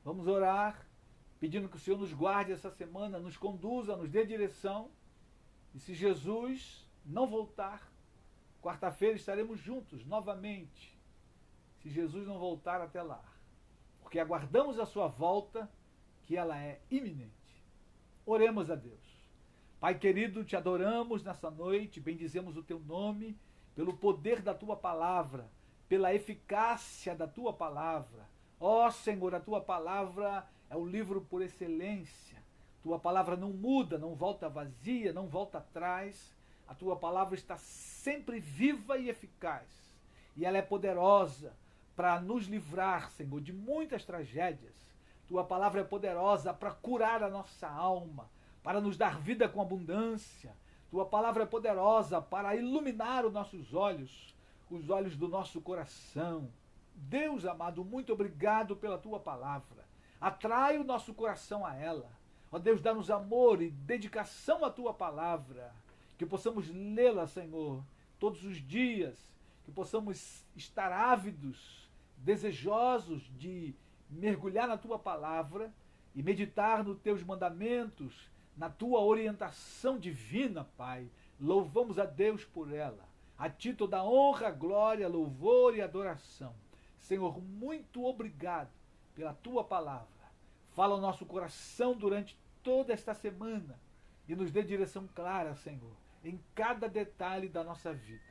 Vamos orar, pedindo que o Senhor nos guarde essa semana, nos conduza, nos dê direção. E se Jesus não voltar, quarta-feira estaremos juntos novamente. Se Jesus não voltar até lá. Porque aguardamos a sua volta, que ela é iminente. Oremos a Deus. Pai querido, te adoramos nessa noite, bendizemos o teu nome, pelo poder da tua palavra, pela eficácia da tua palavra. Ó Senhor, a tua palavra é o livro por excelência. Tua palavra não muda, não volta vazia, não volta atrás. A tua palavra está sempre viva e eficaz. E ela é poderosa para nos livrar, Senhor, de muitas tragédias. Tua palavra é poderosa para curar a nossa alma, para nos dar vida com abundância. Tua palavra é poderosa para iluminar os nossos olhos, os olhos do nosso coração. Deus amado, muito obrigado pela tua palavra. Atrai o nosso coração a ela. Ó Deus, dá-nos amor e dedicação à tua palavra. Que possamos lê-la, Senhor, todos os dias. Que possamos estar ávidos, desejosos de mergulhar na tua palavra e meditar nos teus mandamentos, na tua orientação divina, Pai. Louvamos a Deus por ela. A ti toda a honra, glória, louvor e adoração. Senhor, muito obrigado pela tua palavra. Fala ao nosso coração durante toda esta semana e nos dê direção clara, Senhor, em cada detalhe da nossa vida.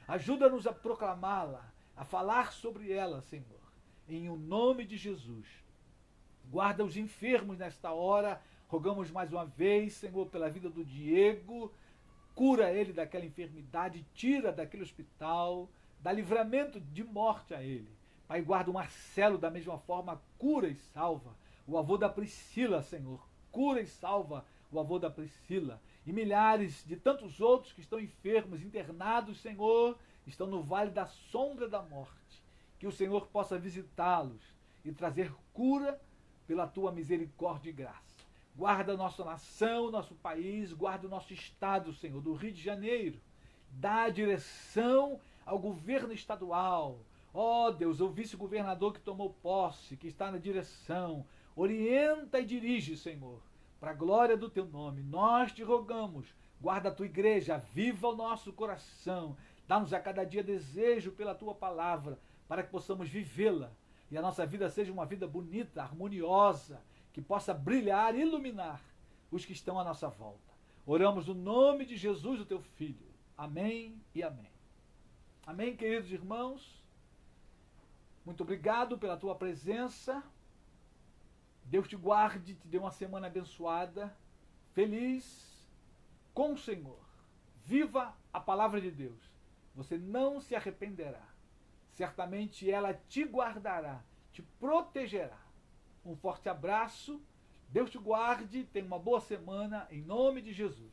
Ajuda-nos a proclamá-la, a falar sobre ela, Senhor, em o nome de Jesus. Guarda os enfermos nesta hora. Rogamos mais uma vez, Senhor, pela vida do Diego. Cura ele daquela enfermidade, tira daquele hospital, dá livramento de morte a ele. Pai, guarda o Marcelo da mesma forma, cura e salva. O avô da Priscila, Senhor, cura e salva o avô da Priscila. E milhares de tantos outros que estão enfermos, internados, Senhor, estão no vale da sombra da morte. Que o Senhor possa visitá-los e trazer cura pela tua misericórdia e graça. Guarda a nossa nação, nosso país, guarda o nosso estado, Senhor, do Rio de Janeiro. Dá direção ao governo estadual. Ó Deus, o vice-governador que tomou posse, que está na direção. Orienta e dirige, Senhor, para a glória do teu nome. Nós te rogamos, guarda a tua igreja, viva o nosso coração. Dá-nos a cada dia desejo pela tua palavra, para que possamos vivê-la. e a nossa vida seja uma vida bonita, harmoniosa, que possa brilhar, iluminar os que estão à nossa volta. Oramos no nome de Jesus, o teu Filho. Amém e amém. Amém, queridos irmãos. Muito obrigado pela tua presença. Deus te guarde, te dê uma semana abençoada, feliz com o Senhor. Viva a palavra de Deus. Você não se arrependerá. Certamente ela te guardará, te protegerá. Um forte abraço. Deus te guarde. Tenha uma boa semana em nome de Jesus.